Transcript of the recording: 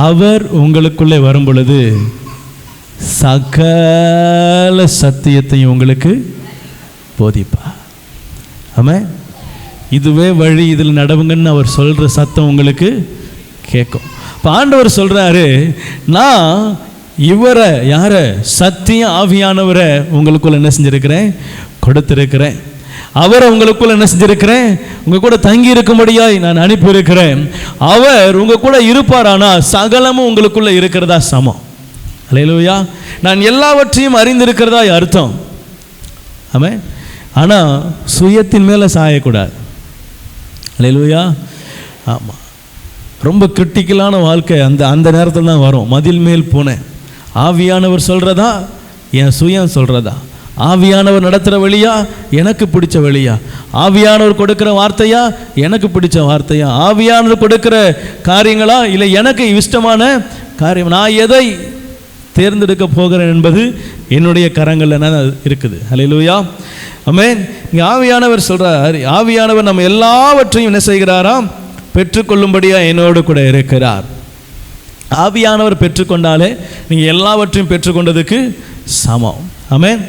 அவர் உங்களுக்குள்ளே வரும் பொழுது சகல சத்தியத்தையும் உங்களுக்கு போதிப்பார். ஆமாம், இதுவே வழி, இதில் நடவுங்கன்னு அவர் சொல்கிற சத்தம் உங்களுக்கு கேட்கும். இப்போ ஆண்டவர் சொல்கிறாரு, நான் இவரை யாரை, சத்திய ஆவியானவரை உங்களுக்குள்ள என்ன செஞ்சிருக்கிறேன், கொடுத்திருக்கிறேன். அவரை உங்களுக்குள்ள என்ன செஞ்சிருக்கிறேன், உங்க கூட தங்கி இருக்கும்படியாய் நான் அனுப்பியிருக்கிறேன். அவர் உங்க கூட இருப்பார். ஆனால் சகலமும் உங்களுக்குள்ள இருக்கிறதா சமம். அல்லேலூயா. நான் எல்லாவற்றையும் அறிந்திருக்கிறதா அர்த்தம். ஆமாம். ஆனால் சுயத்தின் மேலே சாயக்கூடாது. அல்லேலூயா. ஆமாம், ரொம்ப கிரிட்டிக்கலான வாழ்க்கை அந்த நேரத்தில் தான் வரும். மதில் மேல் போனேன், ஆவியானவர் சொல்கிறதா என் சுயம் சொல்கிறதா, ஆவியானவர் நடத்துகிற வழியா எனக்கு பிடிச்ச வழியா, ஆவியானவர் கொடுக்குற வார்த்தையா எனக்கு பிடிச்ச வார்த்தையா, ஆவியானவர் கொடுக்குற காரியங்களா இல்லை எனக்கு இஷ்டமான காரியம், நான் எதை தேர்ந்தெடுக்க போகிறேன் என்பது என்னுடைய கரங்களில் இருக்குது. அல்லேலூயா. ஆமென். இங்கே ஆவியானவர் சொல்கிறார், ஆவியானவர் நம்ம எல்லாவற்றையும் என்ன செய்கிறாராம், பெற்றுக்கொள்ளும்படியா என்னோடு கூட இருக்கிறார். ஆவியானவர் பெற்றுக்கொண்டாலே நீங்கள் எல்லாவற்றையும் பெற்றுக்கொண்டதுக்கு சமம். ஆமென்.